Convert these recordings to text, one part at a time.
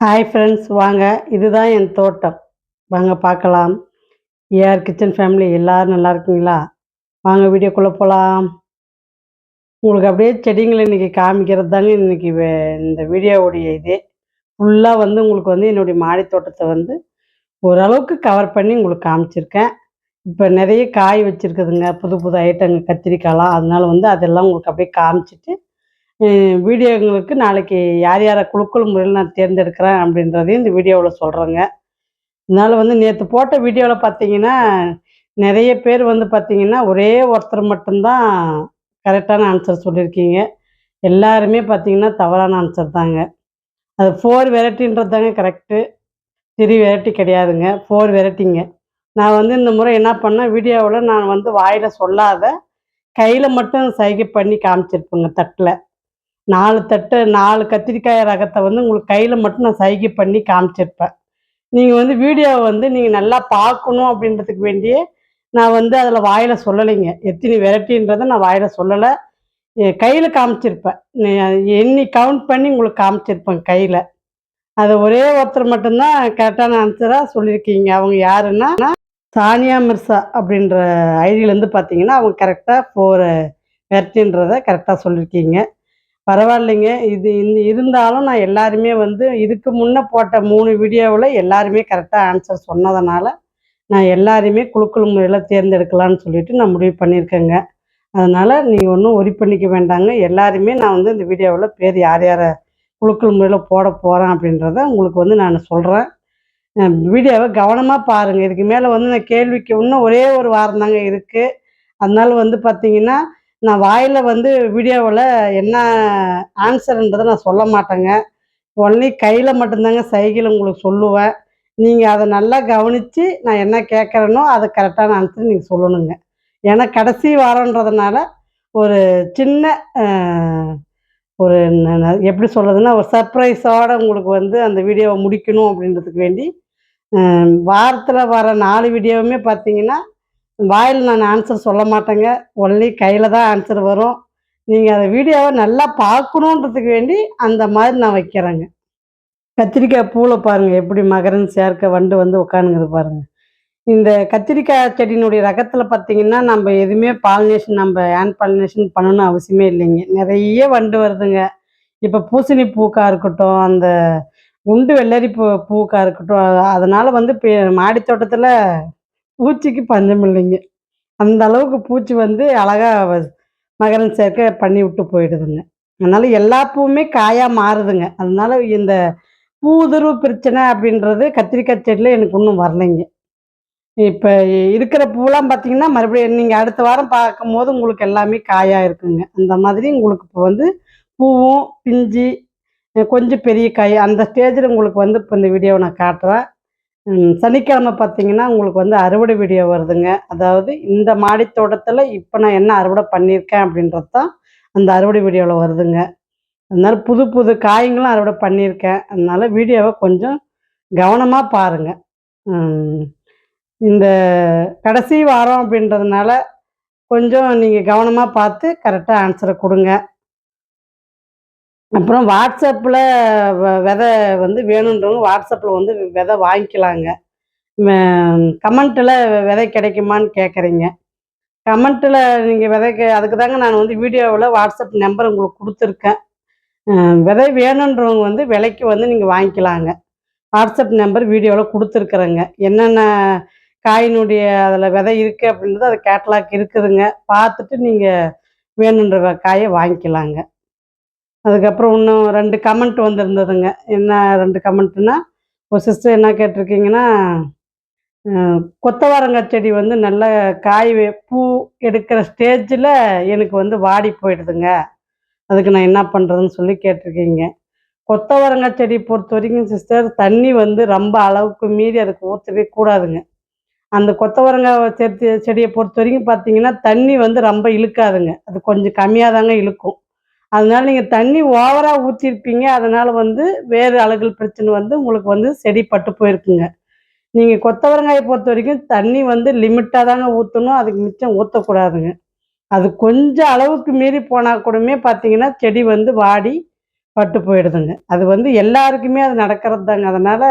Hi friends, வாங்க. இதுதான் என் தோட்டம். வாங்க பார்க்கலாம். ஏஆர் கிச்சன் ஃபேமிலி எல்லாரும் நல்லா இருக்கீங்களா? வாங்க வீடியோக்குள்ளே போகலாம். உங்களுக்கு அப்படியே செடிங்களை இன்றைக்கி காமிக்கிறது தாங்க இன்றைக்கி இந்த வீடியோவுடைய இதே. ஃபுல்லாக உங்களுக்கு என்னுடைய மாடி தோட்டத்தை ஓரளவுக்கு கவர் பண்ணி உங்களுக்கு காமிச்சிருக்கேன். இப்போ நிறைய காய் வச்சுருக்குதுங்க, புது புது ஐட்டங்கள் கத்திரிக்காய்லாம். அதனால அதெல்லாம் உங்களுக்கு அப்படியே காமிச்சிட்டு வீடியோங்களுக்கு நாளைக்கு யார் யாரை குழுக்கள் முறையில் நான் தேர்ந்தெடுக்கிறேன் அப்படின்றதையும் இந்த வீடியோவில் சொல்கிறேங்க. அதனால் நேற்று போட்ட வீடியோவில் பார்த்தீங்கன்னா, நிறைய பேர் பார்த்தீங்கன்னா, ஒரே ஒருத்தர் மட்டும்தான் கரெக்டான ஆன்சர் சொல்லியிருக்கீங்க. எல்லாருமே பார்த்தீங்கன்னா, தவறான ஆன்சர் தாங்க. அது 4 வெரைட்டின்றது தாங்க கரெக்டு. 3 வெரைட்டி கிடையாதுங்க. 4 வெரைட்டிங்க. நான் இந்த முறை என்ன பண்ணேன், வீடியோவில் நான் வாயில சொல்லாத, கையில மட்டும் சைகை பண்ணி காமிச்சிருப்பேங்க தட்டில். 4 தட்டு 4 கத்திரிக்காய் ரகத்தை உங்களுக்கு கையில மட்டும் நான் சைகை பண்ணி காமிச்சிருப்பேன். நீங்க வீடியோவ நீங்க நல்லா பார்க்கணும் அப்படின்றதுக்கு வேண்டியே, நான் அதில வாயில சொல்லலைங்க. எத்தனை வெரைட்டின்றத நான் வாயில சொல்லல. கையில காமிச்சிருப்பேன். எண்ணி கவுண்ட் பண்ணி உங்களுக்கு காமிச்சிருப்பேன் கையில. அது ஒரே ஒருத்தர் மட்டும் தான் கரெக்டான ஆன்சரா சொல்லியிருக்கீங்க. அவங்க யாருன்னா, சானியா மிர்சா அப்படின்ற ஐடியிலேருந்து பார்த்தீங்கன்னா, அவங்க கரெக்ட்டா 4 வெரைட்டின்றத கரெக்ட்டா சொல்லியிருக்கீங்க. பரவாயில்லைங்க. இது இருந்தாலும் நான் எல்லாருமே இதுக்கு முன்ன போட்ட 3 வீடியோவுல எல்லாருமே கரெக்டா ஆன்சர் சொன்னதுனால, நான் எல்லாரையுமே குலுக்கல் முறையில தேர்ந்தெடுக்கலான்னு சொல்லிட்டு நான் முடிவு பண்ணியிருக்கேங்க. அதனால நீங்க ஒண்ணும் ஒரி பண்ணிக்க வேண்டாங்க. எல்லாருமே நான் இந்த வீடியோவுல பேர் யார் யார குலுக்கல் முறையில போட போறேன் அப்படின்றத உங்களுக்கு நான் சொல்றேன். வீடியோவ கவனமா பாருங்க. இதுக்கு மேல நான் கேள்விக்கு இன்னும் ஒரே ஒரு வாரம் தாங்க இருக்கு. அதனால பார்த்தீங்கன்னா, நான் வாயில வீடியோவில் என்ன ஆன்சர்ன்றதை நான் சொல்ல மாட்டேங்க. ஒன்லி கையில மட்டும்தாங்க சைகையில உங்களுக்கு சொல்லுவேன். நீங்கள் அதை நல்லா கவனித்து நான் என்ன கேட்குறேனோ அதை கரெக்டான ஆன்சர் நீங்கள் சொல்லணுங்க. ஏன்னா கடைசி வாரன்றதுனால ஒரு சின்ன ஒரு எப்படி சொல்கிறதுன்னா, ஒரு சர்ப்ரைஸோடு உங்களுக்கு அந்த வீடியோவை முடிக்கணும் அப்படின்றதுக்கு வேண்டி வாரத்தில் வர 4 வீடியோவுமே பார்த்தீங்கன்னா, வாயில நான் ஆன்சர் சொல்ல மாட்டேங்க. ஒன்லி கையில தான் ஆன்சர் வரும். நீங்க அந்த வீடியோவ நல்லா பார்க்கணுன்றதுக்கு வேண்டி அந்த மாதிரி நான் வைக்கிறேங்க. கத்திரிக்காய் பூல பாருங்க எப்படி மகரந்த சேர்க்கை வண்டு உட்காந்துங்குது பாருங்க. இந்த கத்திரிக்காய் செடியினுடைய ரகத்துல பார்த்தீங்கன்னா, நம்ம எதுவுமே பாலினேஷன் ஹேண்ட் பாலினேஷன் பண்ணணும்னு அவசியமே இல்லைங்க. நிறைய வண்டு வருதுங்க. இப்போ பூசணி பூக்கா இருக்கட்டும், அந்த குண்டு வெள்ளரி பூக்கா இருக்கட்டும், அதனால இப்போ மாடி தோட்டத்துல பூச்சிக்கு பஞ்சம் இல்லைங்க. அந்த அளவுக்கு பூச்சி அழகா மகரந்த சேர்க்கை பண்ணி விட்டு போயிடுதுங்க. அதனால எல்லா பூவுமே காயா மாறுதுங்க. அதனால இந்த பூதுருவு பிரச்சனை அப்படின்றது கத்திரிக்காய் செடியில எனக்கு இன்னும் வரலைங்க. இப்ப இருக்கிற பூலாம் பார்த்தீங்கன்னா, மறுபடியும் நீங்க அடுத்த வாரம் பார்க்கும்போது உங்களுக்கு எல்லாமே காயா இருக்குங்க. அந்த மாதிரி உங்களுக்கு இப்போ பூவும், பிஞ்சு, கொஞ்சம் பெரிய காய் அந்த ஸ்டேஜில உங்களுக்கு இப்போ இந்த வீடியோவ நான் காட்டுறேன். சனிக்கிழமை பார்த்தீங்கன்னா, உங்களுக்கு அறுவடை வீடியோ வருதுங்க. அதாவது இந்த மாடி தோட்டத்தில இப்போ நான் என்ன அறுவடை பண்ணியிருக்கேன் அப்படின்றது தான் அந்த அறுவடை வீடியோவில் வருதுங்க. அதனால புது புது காய்ங்களும் அறுவடை பண்ணியிருக்கேன். அதனால வீடியோவை கொஞ்சம் கவனமாக பாருங்க. இந்த கடைசி வாரம் அப்படின்றதுனால கொஞ்சம் நீங்கள் கவனமாக பார்த்து கரெக்டாக ஆன்சரை கொடுங்க. அப்புறம் வாட்ஸ்அப்பில் விதை வேணுன்றவங்க வாட்ஸ்அப்பில் விதை வாங்கிக்கலாங்க. கமெண்ட்டில் விதை கிடைக்குமான்னு கேட்குறீங்க. கமெண்ட்டில் நீங்கள் விதைக்கு அதுக்கு தாங்க நான் வீடியோவில் வாட்ஸ்அப் நம்பர் உங்களுக்கு கொடுத்துருக்கேன். விதை வேணுன்றவங்க விலைக்கு நீங்கள் வாங்கிக்கலாங்க. வாட்ஸ்அப் நம்பர் வீடியோவில் கொடுத்துருக்குறேங்க. என்னென்ன காயினுடைய அதில் விதை இருக்குது அப்படின்றது அது கேட்லாக் இருக்குதுங்க. பார்த்துட்டு நீங்கள் வேணுன்ற காயை வாங்கிக்கலாங்க. அதுக்கப்புறம் இன்னும் 2 கமெண்ட் வந்திருந்ததுங்க. என்ன 2 கமெண்ட்டுன்னா, ஒரு சிஸ்டர் என்ன கேட்டிருக்கீங்கன்னா, கொத்தவரங்காய் செடி நல்ல காய் பூ எடுக்கிற ஸ்டேஜில் எனக்கு வாடி போயிடுதுங்க. அதுக்கு நான் என்ன பண்ணுறதுன்னு சொல்லி கேட்டிருக்கீங்க. கொத்தவரங்காய் செடி பொறுத்த வரைக்கும் சிஸ்டர், தண்ணி ரொம்ப அளவுக்கு மீறி அதுக்கு ஊற்றவே கூடாதுங்க. அந்த கொத்தவரங்காய் செடியை பொறுத்த வரைக்கும் பார்த்தீங்கன்னா, தண்ணி ரொம்ப இழுக்காதுங்க. அது கொஞ்சம் கம்மியாக தாங்க இழுக்கும். அதனால நீங்கள் தண்ணி ஓவரா ஊற்றிருப்பீங்க. அதனால வேறு அழுகல் பிரச்சனை உங்களுக்கு செடி பட்டு போயிருக்குங்க. நீங்கள் கொத்தவரங்காயை பொறுத்த வரைக்கும் தண்ணி லிமிட்டாக தாங்க ஊற்றணும். அதுக்கு மிச்சம் ஊற்றக்கூடாதுங்க. அது கொஞ்சம் அளவுக்கு மீறி போனால் கூடமே பார்த்தீங்கன்னா, செடி வாடி பட்டு போயிடுதுங்க. அது வந்து எல்லாருக்குமே அது நடக்கிறது தாங்க. அதனால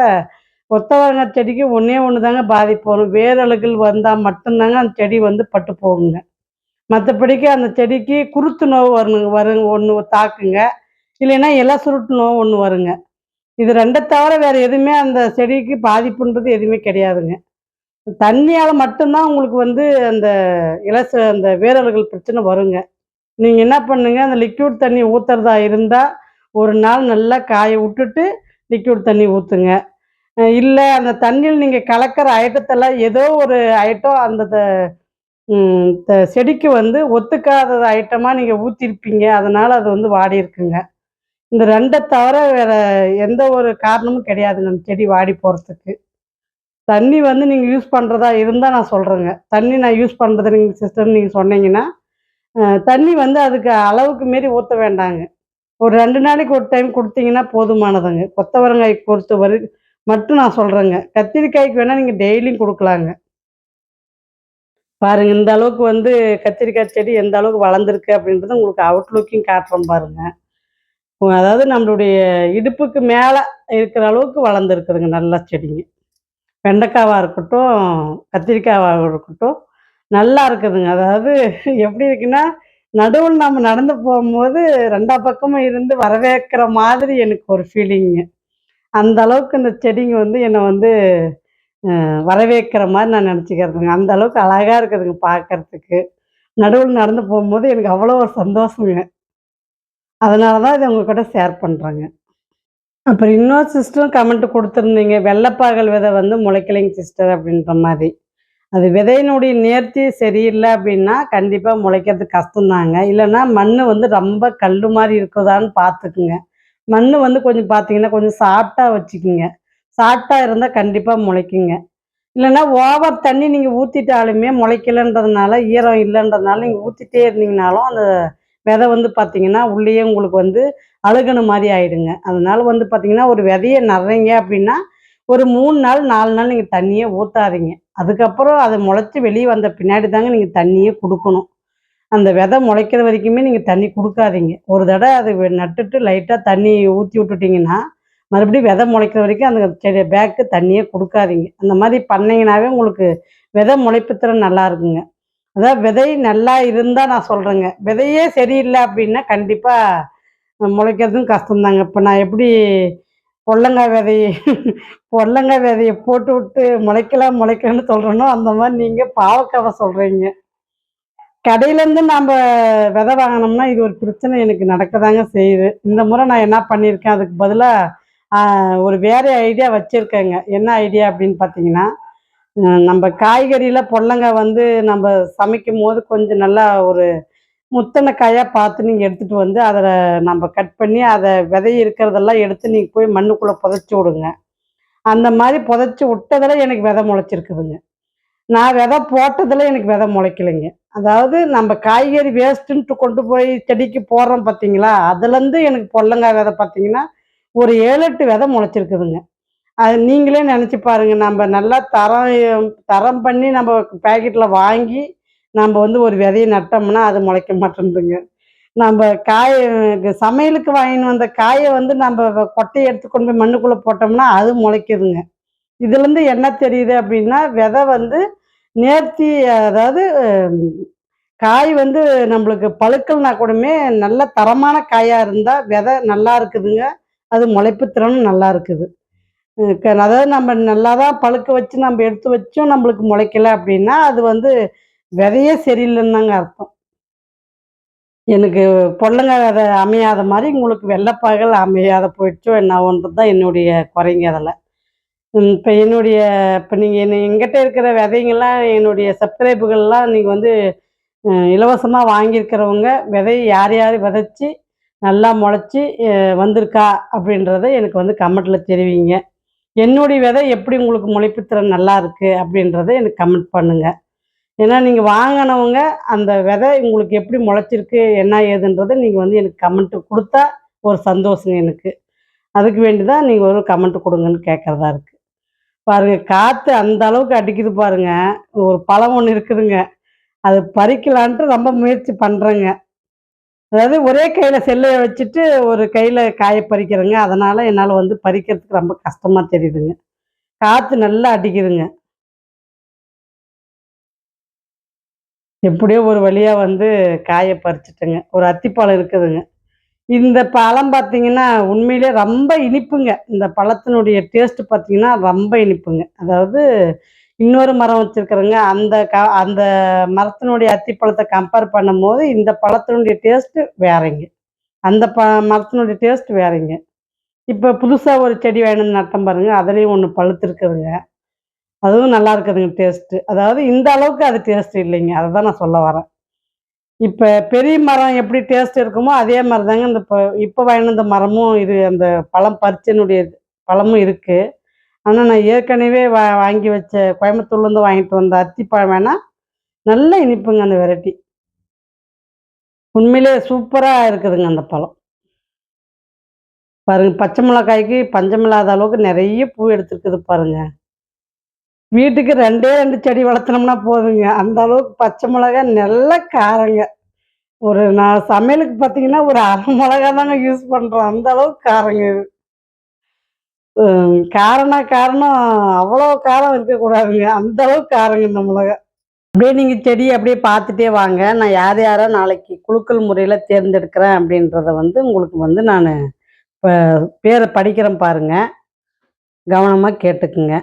கொத்தவரங்காய் செடிக்கு ஒண்ணே ஒண்ணு தாங்க பாதிப்பு வரும். வேரழுகள் வந்தா மட்டும் தாங்க அந்த செடி வந்து பட்டு போகுங்க. மத்தபடிக்கு அந்த செடிக்கு குருத்து நோவு ஒண்ணு தாக்குங்க. இல்லைன்னா இலை சுருட்டு நோவு ஒண்ணு வருங்க. இது 2 தவிர வேற எதுவுமே அந்த செடிக்கு பாதிப்புன்றது எதுவுமே கிடையாதுங்க. தண்ணியால மட்டும் தான் உங்களுக்கு வந்து அந்த அந்த வேரழுகள் பிரச்சனை வருங்க. நீங்க என்ன பண்ணுங்க, அந்த லிக்விட் தண்ணி ஊத்துறதா இருந்தா, ஒரு நாள் நல்லா காய விட்டுட்டு லிக்விட் தண்ணி ஊத்துங்க. இல்ல அந்த தண்ணீல நீங்க கலக்கிற ஐட்டத்தெல்லாம் ஏதோ ஒரு ஐட்டம் அந்த செடிக்கு வந்து ஒத்துக்காத ஐட்டமா நீங்க ஊத்தியிருப்பீங்க. அதனால அது வந்து வாடியிருக்குங்க. இந்த 2 தவிர வேற எந்த ஒரு காரணமும் கிடையாதுங்க, அந்த செடி வாடி போறதுக்கு. தண்ணி வந்து நீங்க யூஸ் பண்றதா இருந்தா நான் சொல்றேங்க. தண்ணி நான் யூஸ் பண்றது நீங்க சிஸ்டர்ன்னு நீங்க சொன்னீங்கன்னா, தண்ணி வந்து அதுக்கு அளவுக்கு மீறி ஊத்த வேண்டாங்க. ஒரு 2 நாளைக்கு ஒரு டைம் குடுத்தீங்கன்னா போதுமானதுங்க. கொத்தவரங்காய்க்கு பொறுத்தவரை மட்டும் நான் சொல்றேங்க. கத்திரிக்காய்க்கு வேணா நீங்க டெய்லியும் குடுக்கலாங்க. பாருங்க இந்த அளவுக்கு வந்து கத்திரிக்காய் செடி எந்த அளவுக்கு வளர்ந்துருக்கு அப்படின்றத உங்களுக்கு அவுட்லுக்கையும் காட்டுறேன் பாருங்க. அதாவது நம்மளுடைய இடுப்புக்கு மேல இருக்கிற அளவுக்கு வளர்ந்துருக்குதுங்க நல்லா செடிங்க. வெண்டைக்காவா இருக்கட்டும், கத்திரிக்காவா இருக்கட்டும், நல்லா இருக்குதுங்க. அதாவது எப்படி இருக்குன்னா, நடுவுல நம்ம நடந்து போம்போது 2 பக்கமும் இருந்து வரவேற்கிற மாதிரி எனக்கு ஒரு ஃபீலிங்குங்க. அந்த அளவுக்கு இந்த செடிங்க வந்து என்ன வந்து வரவேற்கிற மாரி நான் நெனச்சுக்கிறதுங்க. அந்த அளவுக்கு அழகா இருக்குதுங்க பார்க்கறதுக்கு. நடுவுல நடந்து போம்போது எனக்கு அவ்வளோ ஒரு சந்தோஷங்க. அதனால தான் இத உங்க கூட ஷேர் பண்றேங்க. அப்புறம் இன்னொரு சிஸ்டரும் கமெண்ட் குடுத்துருந்தீங்க. "வெள்ளப்பாகல் விதை வந்து முளைக்கலைங்க சிஸ்டர்" அப்படின்ற மாரி. அது விதையினுடைய நேர்த்தி சரியில்ல அப்படின்னா, கண்டிப்பா முளைக்கிறது கஷ்டம்தாங்க. இல்லன்னா மண்ணு வந்து ரொம்ப கல்லு மாரி இருக்குதான்னு பார்த்துக்குங்க. மண்ணு வந்து கொஞ்சம் பார்த்தீங்கன்னா, கொஞ்சம் சாஃப்ட்டா வச்சுக்குங்க. சாஃப்ட்டா இருந்தா கண்டிப்பா முளைக்குங்க. இல்லன்னா ஓவர் தண்ணி நீங்க ஊத்திட்டாலுமே முளைக்கலன்றதுனால, ஈரம் இல்லன்றதுனால நீங்க ஊத்திட்டே இருந்தீங்கனாலும், அந்த விதை வந்து பார்த்தீங்கன்னா, உள்ளேயே உங்களுக்கு வந்து அழுகுன மாரி ஆயிடுங்க. அதனால வந்து பார்த்தீங்கன்னா, ஒரு விதைய நடுறீங்க அப்படின்னா, ஒரு 3 நாள், 4 நாள் நீங்க தண்ணியே ஊத்தாதீங்க. அதுக்கப்புறம் அது முளைச்சு வெளிய வந்த பின்னாடி தாங்க நீங்க தண்ணியே குடுக்கணும். அந்த விதை முளைக்கிற வரைக்குமே நீங்க தண்ணி குடுக்காதீங்க. ஒரு தடவ அது நட்டுட்டு லைட்டா தண்ணி ஊத்தி விட்டுட்டீங்கன்னா, மறுபடியும் விதை முளைக்கிற வரைக்கும் அந்த பேக்கு தண்ணியே குடுக்காதீங்க. அந்த மாரி பண்ணீங்கனாவே உங்களுக்கு விதை முளைப்பு திறன் நல்லா இருக்குங்க. அதாவது விதை நல்லா இருந்தா நான் சொல்றேங்க. விதையே சரியில்ல அப்டின்னா கண்டிப்பா முளைக்கிறதும் கஷ்டம் தாங்க. இப்ப நான் எப்படி பொடலங்காய் விதைய பொடலங்காய் விதைய போட்டுவுட்டு முளைக்கலன்னு சொல்றேனோ, அந்த மாரி நீங்க பாவக்காவ சொல்றீங்க. கடையிலேருந்து நம்ப விதை வாங்குனோம்னா, இது ஒரு பிரச்சனை எனக்கு நடக்கதாங்க செய்யுது. இந்த முறை நான் என்ன பண்ணியிருக்கேன், அதுக்கு பதிலா ஒரு வேற ஐடியா வச்சிருக்கேங்க. என்ன ஐடியா அப்படின்னு பார்த்தீங்கன்னா, நம்ப காய்கறில பொடலங்காய் வந்து நம்ப சமைக்கும்போது கொஞ்சம் நல்லா ஒரு முத்துன காயா பார்த்து நீங்க எடுத்துட்டு வந்து, அதில நம்ப கட் பண்ணி, அத விதை இருக்கிறதெல்லாம் எடுத்து நீங்க போய் மண்ணுக்குள்ள புதைச்சு விடுங்க. அந்த மாரி புதைச்சு விட்டதுல எனக்கு விதை முளைச்சிருக்குதுங்க. நான் விதை போட்டதுல எனக்கு விதை முளைக்கலைங்க. அதாவது நம்ம காய்கறி வேஸ்ட்டுன்ட்டு கொண்டு போய் செடிக்கு போடுறோம் பார்த்தீங்களா? அதுலேருந்து எனக்கு பொடலங்காய் விதை பார்த்தீங்கன்னா, ஒரு 7, 8 விதை முளைச்சிருக்குதுங்க. அது நீங்களே நெனச்சு பாருங்க. நம்ப நல்லா தரம் பண்ணி நம்ப பாக்கெட்ல வாங்கி, நம்ப வந்து ஒரு விதைய நட்டோம்னா, அது முளைக்க மாட்டேன்துங்க. நம்ப சமையலுக்கு வாங்கின்னு வந்த காய வந்து நம்ப கொட்டைய எடுத்து கொண்டு போய் மண்ணுக்குள்ள போட்டோம்னா, அது முளைக்குதுங்க. இதுலருந்து என்ன தெரியுது அப்டின்னா, விதை வந்து நேர்த்தி அதாவது காய் வந்து நம்மளுக்கு பழுக்கலனா கூடமே நல்ல தரமான காயா இருந்தா, விதை நல்லா இருக்குதுங்க. அது முளைப்பு திறனும் நல்லா இருக்குது. அதாவது நம்ம நல்லா தான் பழுக்க வச்சு நம்ம எடுத்து வச்சும் நம்மளுக்கு முளைக்கல அப்டின்னா, அது வந்து விதையே சரியில்லன்னு தாங்க அர்த்தம். எனக்கு பொடலங்காய் விதை அமையாத மாரி, உங்களுக்கு வெள்ளப்பாகல் அமையாத போயிடுச்சோ என்னவோன்றது தான் என்னுடைய குறைங்க அதுல. இப்ப இப்ப நீங்க என்கிட்ட இருக்கிற விதைங்கலாம் என்னுடைய சப்ஸ்கிரைபுகள்லாம் நீங்க வந்து இலவசமா வாங்கியிருக்கிறவங்க விதைய யார் யார் விதைச்சு நல்லா முளைச்சி வந்திருக்கா அப்படின்றத எனக்கு வந்து கமெண்ட்ல தெரிவிங்க. என்னுடைய விதை எப்படி உங்களுக்கு முளைப்பு திறன் நல்லா இருக்கு அப்படின்றத எனக்கு கமெண்ட் பண்ணுங்க. ஏன்னா நீங்க வாங்கினவங்க அந்த விதை உங்களுக்கு எப்படி முளைச்சிருக்கு என்ன ஏதுன்றத நீங்க வந்து எனக்கு கமெண்ட் குடுத்தா ஒரு சந்தோஷங்க எனக்கு. அதுக்கு வேண்டி தான் நீங்க ஒரு கமெண்ட் குடுங்கன்னு கேட்கறதா இருக்கு. பாருங்க காத்து அந்த அளவுக்கு அடிக்குது பாருங்க. ஒரு பழம் ஒண்ணு இருக்குதுங்க. அது பறிக்கலான்ட்டு ரொம்ப முயற்சி பண்றேங்க. அதாவது ஒரே கையில் செல்லை வச்சுட்டு ஒரு கையில் காய பறிக்கிறேங்க. அதனால் என்னால் வந்து பறிக்கிறதுக்கு ரொம்ப கஷ்டமாக தெரியுதுங்க. காற்று நல்லா அடிக்குதுங்க. எப்படியோ ஒரு வழியா வந்து காய பறிச்சுட்டேங்க. ஒரு அத்திப்பழம் இருக்குதுங்க. இந்த பழம் பார்த்தீங்கன்னா, உண்மையிலே ரொம்ப இனிப்புங்க. இந்த பழத்தினுடைய டேஸ்ட் பார்த்தீங்கன்னா, ரொம்ப இனிப்புங்க. அதாவது இன்னொரு மரம் வச்சிருக்கிறேங்க. அந்த மரத்தினுடைய அத்திப்பழத்த கம்பேர் பண்ணும்போது, இந்த பழத்தினுடைய டேஸ்ட்டு வேறங்க. அந்த மரத்தினுடைய டேஸ்ட் வேறங்க. இப்ப புதுசா ஒரு செடி வாங்கிட்டு வந்து நட்டேன் பாருங்க. அதுலயும் ஒண்ணு பழுத்திருக்குதுங்க. அதுவும் நல்லா இருக்குதுங்க டேஸ்ட்டு. அதாவது இந்த அளவுக்கு அது டேஸ்ட் இல்லைங்க. அததான் நான் சொல்ல வரேன். இப்ப பெரிய மரம் எப்படி டேஸ்ட் இருக்குமோ, அதே மாரி தாங்க இந்த இப்ப வாங்கிட்டு வந்த மரமும் அந்த பழம் பறிச்சனுடைய பழமும் இருக்கு. ஆனா, நான் ஏற்கனவே வாங்கி வச்ச கோயம்புத்தூர்லேருந்து வாங்கிட்டு வந்த அத்திப்பழம் வேணா, நல்ல இனிப்புங்க அந்த வெரைட்டி. உண்மையிலேயே சூப்பரா இருக்குதுங்க அந்த பழம். பாருங்க பச்சை மிளகாய்க்கு பஞ்சம் இல்லாத அளவுக்கு நெறைய பூ எடுத்திருக்குது பாருங்க. வீட்டுக்கு 2டே 2 செடி வளர்த்துனோம்னா போதுங்க. அந்த அளவுக்கு பச்சை மிளகாய் நல்ல காரங்க. நான் சமையலுக்கு பார்த்தீங்கன்னா, ஒரு 1/2 மிளகா தாங்க யூஸ் பண்றோம். அந்த அளவுக்கு காரங்க இது. காரணம் அவ்வளோ காரம் இருக்கக்கூடாதுங்க. அந்த அளவுக்கு காரங்க இந்த மிளகா. அப்படியே நீங்க செடிய அப்படியே பார்த்துட்டே வாங்க. நான் யார் யார நாளைக்கு குலுக்கல் முறையில தேர்ந்தெடுக்கிறேன் அப்படின்றத வந்து உங்களுக்கு வந்து நானு இப்ப பேர படிக்கிறேன் பாருங்க. கவனமா கேட்டுக்குங்க.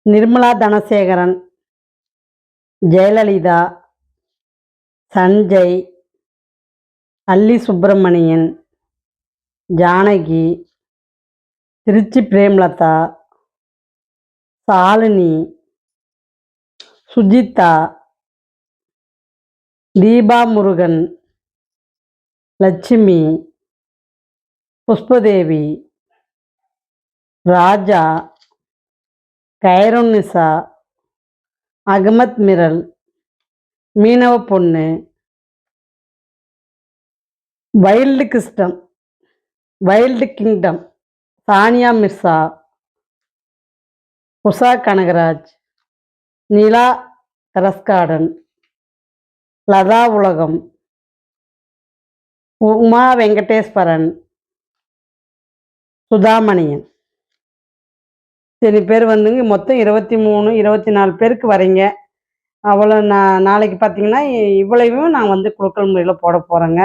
நிர்மலா தனசேகரன், ஜெயலலிதா, சஞ்சய், அல்லி சுப்பிரமணியன், ஜானகி, திருச்சி பிரேமலதா, சாலினி, சுஜிதா, தீபா முருகன், லட்சுமி, புஷ்பதேவி, ராஜா, கைருன்னிசா, அகமத் மிரல், மீனவ பொண்ணு, wild kingdom, wild kingdom, Sania Mirza, Usha Kanagaraj, Nila terrace Latha உலகம், உமா வெங்கடேஸ்வரன், சுதாமணியன். இத்தனை பேர் வந்துங்க மொத்தம் 23, 24 பேருக்கு வரீங்க. அவ்வளோ நாளைக்கு பார்த்தீங்கன்னா, இவ்வளவையும் நான் வந்து குலுக்கல் முறையில போட போறேங்க.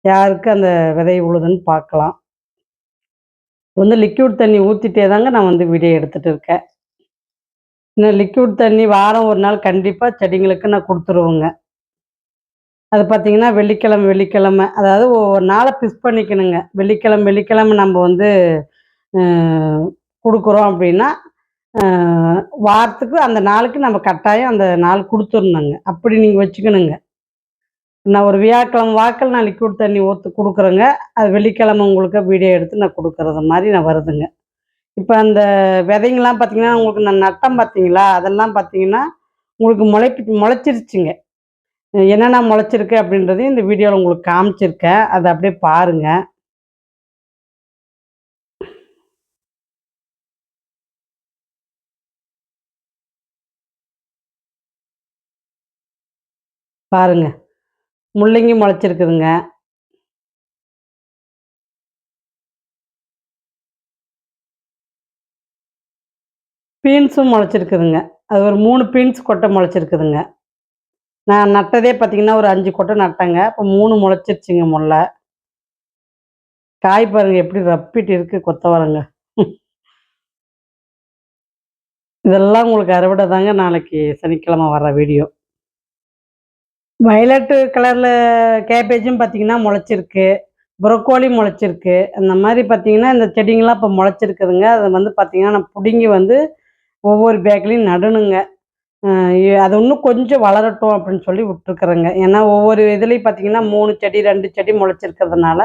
யாருக்கு அந்த விதை உழுதுன்னு பார்க்கலாம். வந்து லிக்விட் தண்ணி ஊத்திட்டே தாங்க நான் வந்து வீடியோ எடுத்துட்டு இருக்கேன். இன்னும் லிக்விட் தண்ணி வாரம் ஒரு நாள் கண்டிப்பா செடிங்களுக்கு நான் குடுத்துருவேங்க. அது பார்த்தீங்கன்னா, வெள்ளிக்கிழமை அதாவது ஒவ்வொரு நாள ஃபிக்ஸ் பண்ணிக்கணுங்க. வெள்ளிக்கிழமை நம்ம வந்து அ குடுக்குறோம் அப்படின்னா, அ வாரத்துக்கு அந்த நாளுக்கு நம்ம கட்டாயம் அந்த நாள் குடுத்துரணுங்க. அப்படி நீங்க வச்சுக்கணுங்க. நான் ஒரு வியாழக்கிழமை வாக்கில நான் லிக்விட் தண்ணி குடுக்குறேங்க. அது வெள்ளிக்கிழமை உங்களுக்கு வீடியோ எடுத்து நான் குடுக்குறது மாரி நான் வருதுங்க. இப்ப அந்த விதைங்கலாம் பார்த்தீங்கன்னா, உங்களுக்கு நான் நட்டேன் பார்த்தீங்களா? அதெல்லாம் பார்த்தீங்கன்னா, உங்களுக்கு முளைச்சிருச்சுங்க. என்னென்ன முளைச்சிருக்கு அப்படின்றதையும் இந்த வீடியோல உங்களுக்கு காமிச்சிருக்கேன். அத அப்படியே பாருங்க. பாருங்க. முள்ளங்கி முளைச்சிருக்குதுங்க. பீன்ஸும் முளைச்சிருக்குதுங்க. அது ஒரு 3 பீன்ஸ் கொட்டை முளைச்சிருக்குதுங்க. நான் நட்டதே பார்த்தீங்கன்னா, ஒரு 5 கொட்டை நட்டேங்க. இப்ப 3 முளைச்சிருச்சுங்க முள்ள. காய் பாருங்க எப்படி ரப்பிட்டு இருக்கு கொத்தவரங்க. இதெல்லாம் உங்களுக்கு அறுவடை தாங்க நாளைக்கு சனிக்கிழமை வர்ற வீடியோ. வயலட்டு கலர்ல கேபேஜும் பார்த்தீங்கன்னா முளைச்சிருக்கு. புரோக்கோலி முளைச்சிருக்கு. அந்த மாரி பார்த்தீங்கன்னா, இந்த செடிங்கலாம் இப்ப முளைச்சிருக்குதுங்க. அத வந்து பார்த்தீங்கன்னா, நான் புடுங்கி வந்து ஒவ்வொரு பேக்லயும் நடணுங்க. அது இன்னும் கொஞ்சம் வளரட்டும் அப்படின்னு சொல்லி விட்டுருக்குறேங்க. ஏன்னா, ஒவ்வொரு இதுலயும் பார்த்தீங்கன்னா, 3 செடி, 2 செடி முளைச்சிருக்கிறதுனால,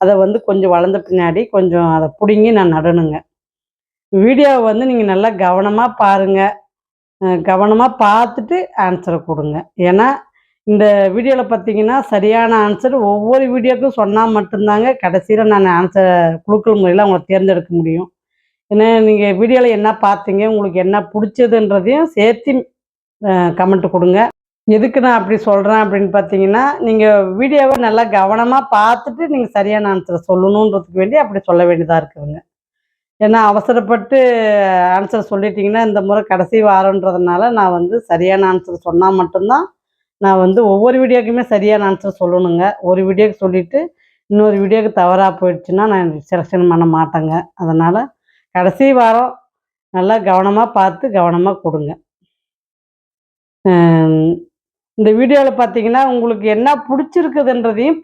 அத வந்து கொஞ்சம் வளர்ந்த பின்னாடி கொஞ்சம் அத புடுங்கி நான் நடணுங்க. வீடியோவ வந்து நீங்க நல்லா கவனமா பாருங்க. கவனமா பார்த்துட்டு ஆன்ஸர குடுங்க. ஏன்னா, இந்த வீடியோல பார்த்தீங்கன்னா, சரியான ஆன்சர் ஒவ்வொரு வீடியோக்கும் சொன்னா மட்டும் தாங்க கடைசியில நான் குலுக்கல் முறையில அவங்கள தேர்ந்தெடுக்க முடியும். ஏன்னா, நீங்க வீடியோல என்ன பார்த்தீங்க? உங்களுக்கு என்ன புடிச்சதுன்றதையும் சேர்த்து கமெண்ட் குடுங்க. எதுக்கு நான் அப்படி சொல்கிறேன் அப்படின்னு பார்த்தீங்கன்னா, நீங்கள் வீடியோவை நல்லா கவனமாக பார்த்துட்டு நீங்கள் சரியான ஆன்சரை சொல்லணுன்றதுக்கு வேண்டி அப்படி சொல்ல வேண்டியதாக இருக்குதுங்க. ஏன்னா அவசரப்பட்டு ஆன்சர் சொல்லிட்டீங்கன்னா, இந்த முறை கடைசி வாரன்றதுனால நான் வந்து சரியான ஆன்சர் சொன்னா மட்டும்தான், நான் வந்து ஒவ்வொரு வீடியோக்குமே சரியான ஆன்சர் சொல்லணுங்க. ஒரு வீடியோக்கு சொல்லிட்டு, இன்னொரு வீடியோக்கு தவறா போயிடுச்சுன்னா, நான் செலக்ஷன் பண்ண மாட்டேங்க. அதனால கடைசி வாரம் நல்லா கவனமா பார்த்து கவனமா குடுங்க. அம் இந்த வீடியோல பார்த்தீங்கன்னா, உங்களுக்கு என்ன புடிச்சிருக்குதுன்றதையும்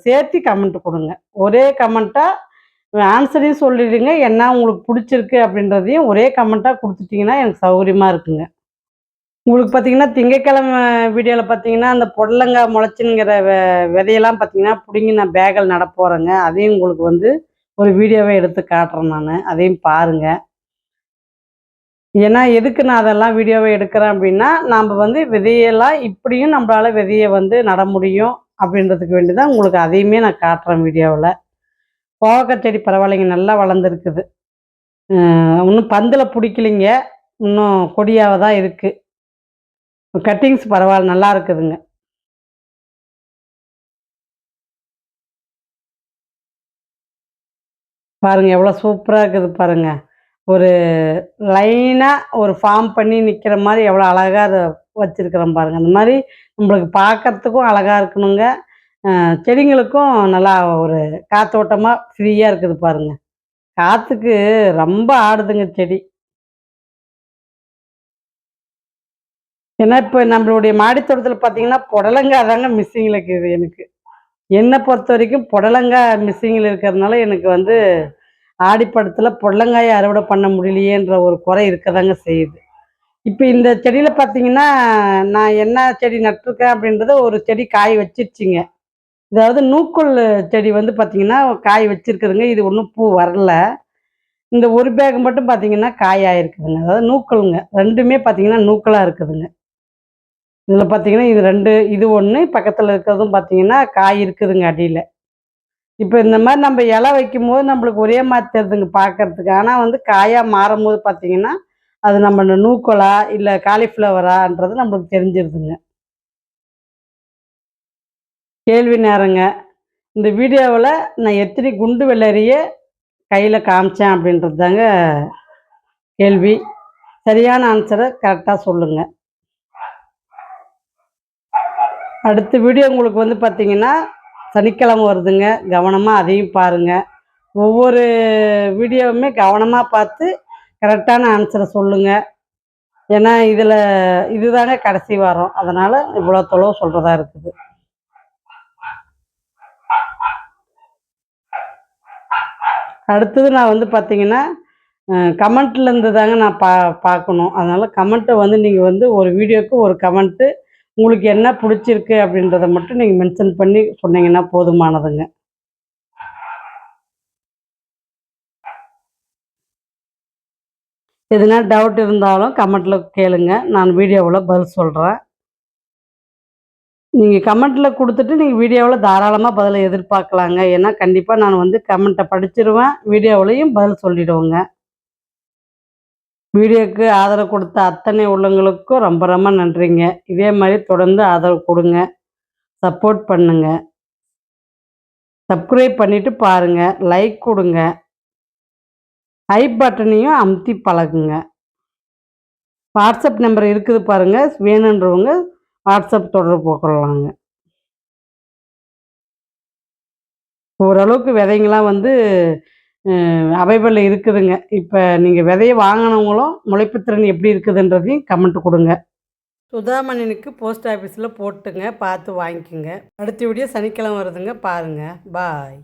சேர்த்து கமெண்ட் குடுங்க. ஒரே கமெண்ட்டா ஆன்ஸரையும் சொல்லிடுங்க. என்ன உங்களுக்கு புடிச்சிருக்கு அப்படின்றதையும் ஒரே கமெண்ட்டா குடுத்துட்டீங்கன்னா, எனக்கு சௌகரியமா இருக்குங்க. உங்களுக்கு பார்த்தீங்கன்னா, திங்கட்கிழமை வீடியோல பார்த்தீங்கன்னா, அந்த புடலங்காய் முளைச்சுங்கிற விதையெல்லாம் பார்த்தீங்கன்னா, புடுங்கி நான் பேக்கில நடப் போறேங்க. அதையும் உங்களுக்கு வந்து ஒரு வீடியோவா எடுத்து காட்டுறேன் நானு. அதையும் பாருங்க. ஏன்னா, எதுக்கு நான் அதெல்லாம் வீடியோவா எடுக்கிறேன் அப்படின்னா, நாம வந்து விதையெல்லாம் இப்படியும் நம்பளால விதைய வந்து நட முடியும் அப்படின்றதுக்கு வேண்டி தான் உங்களுக்கு அதையுமே நான் காட்டுறேன் வீடியோவுல. கோவக்காய் செடி பரவாயில்லைங்க. நல்லா வளர்ந்துருக்குது. இன்னும் பந்துல புடிக்கலைங்க. இன்னும் கொடியாவ தான் இருக்கு. கட்டிங்ஸ் பரவால்ல. நல்லா இருக்குதுங்க. பாருங்க எவ்வளோ சூப்பரா இருக்குது பாருங்க. ஒரு லைனா ஒரு ஃபார்ம் பண்ணி நிக்கிற மாரி எவ்வளோ அழகா அத வச்சிருக்கிறேன் பாருங்க. அந்த மாரி நம்மளுக்கு பார்க்கறதுக்கும் அழகா இருக்கணுங்க. செடிங்களுக்கும் நல்லா ஒரு காத்தோட்டமா ஃப்ரீயா இருக்குது பாருங்க. காத்துக்கு ரொம்ப ஆடுதுங்க செடி. ஏன்னா, இப்ப நம்மளுடைய மாடி தோட்டத்தில பார்த்தீங்கன்னா, புடலங்கா தாங்க மிஸ்ஸிங்கில இருக்குது எனக்கு. என்ன பொறுத்தவரைக்கும் புடலங்கா மிஸ்ஸிங்கில இருக்கிறதுனால எனக்கு வந்து ஆடிப்பட்டத்தில புடலங்காய அறுவடை பண்ண முடியலையேன்ற ஒரு குறை இருக்கதாங்க செய்யுது. இப்ப இந்த செடியில பார்த்தீங்கன்னா, நான் என்ன செடி நட்டுருக்கேன் அப்படின்றத ஒரு செடி காய் வச்சிருச்சுங்க. அதாவது நூக்கோல் செடி வந்து பார்த்தீங்கன்னா, காய் வச்சிருக்குதுங்க. இது ஒண்ணும் பூ வரல. இந்த ஒரு பேக் மட்டும் பார்த்தீங்கன்னா, காய் ஆயிருக்குதுங்க. அதாவது நூக்கல்ங்க. 2மே பார்த்தீங்கன்னா, நூக்கலா இருக்குதுங்க. இதில பார்த்தீங்கன்னா, இது 2 இது 1 பக்கத்தில இருக்கிறதும் பார்த்தீங்கன்னா, காய் இருக்குதுங்க அடியில. இப்ப இந்த மாரி நம்ப இலை வைக்கும்போது நம்மளுக்கு ஒரே மாரி தெரிதுங்க பார்க்கறதுக்கு. ஆனா வந்து காயா மாறும்போது பார்த்தீங்கன்னா, அது நம்ம நூக்கோலா, இல்ல காலிஃப்ளவரான்றது நம்மளுக்கு தெரிஞ்சிருதுங்க. கேள்வி நேரங்க. இந்த வீடியோவுல நான் எத்தனை குண்டு வெள்ளரிய கையில காமிச்சேன் அப்படின்றது தாங்க கேள்வி. சரியான ஆன்சர கரெக்ட்டா சொல்லுங்க. அடுத்த வீடியோ உங்களுக்கு வந்து பார்த்தீங்கன்னா, சனிக்கிழமை வருதுங்க. கவனமா அதையும் பாருங்க. ஒவ்வொரு வீடியோவுமே கவனமா பார்த்து கரெக்டான ஆன்சர சொல்லுங்க. ஏன்னா, இதுதாங்க கடைசி வாரம். அதனால இவ்வளோ தொலைவு சொல்றதா இருக்குது. அடுத்தது நான் வந்து பார்த்தீங்கன்னா, கமெண்ட்லேருந்து தாங்க நான் பார்க்கணும். அதனால கமெண்ட்ட வந்து நீங்க வந்து ஒரு வீடியோக்கு ஒரு கமெண்ட்டு உங்களுக்கு என்ன புடிச்சிருக்கு அப்படின்றத மட்டும் நீங்க மென்ஷன் பண்ணி சொன்னீங்கன்னா போதுமானதுங்க. எதுனா டவுட் இருந்தாலும் கமெண்ட்ல கேளுங்க. நான் வீடியோவுல பதில் சொல்றேன். நீங்க கமெண்ட்ல குடுத்துட்டு நீங்க வீடியோவுல தாராளமா பதில எதிர்பார்க்கலாங்க. ஏன்னா கண்டிப்பா நான் வந்து கமெண்ட்ட படிச்சிருவேன். வீடியோவுலயும் பதில் சொல்லிடுவேங்க. வீடியோக்கு ஆதரவு கொடுத்த அத்தனை உள்ளங்களுக்கும் ரொம்ப ரொம்ப நன்றிங்க. இதே மாரி தொடர்ந்து ஆதரவு குடுங்க. சப்போர்ட் பண்ணுங்க. சப்ஸ்கிரைப் பண்ணிட்டு பாருங்க. லைக் குடுங்க. பட்டனையும் அமுத்தி பழகுங்க. வாட்ஸ்அப் நம்பர் இருக்குது பாருங்க. வேணுன்றவங்க வாட்ஸ்அப் தொடர்பு கொள்ளலாங்க. ஓரளவுக்கு விதைங்கலாம் வந்து அவைலபிள்ல இருக்குதுங்க. இப்ப நீங்க விதைய வாங்குனவங்களும் முளைப்பு திறன் எப்படி இருக்குதுன்றதையும் கமெண்ட் குடுங்க. சுதாமணினுக்கு போஸ்ட் ஆஃபீஸில போட்டுங்க. பார்த்து வாங்கிக்கங்க. அடுத்த வீடியோ சனிக்கிழமை வருதுங்க. பாருங்க. பாய்.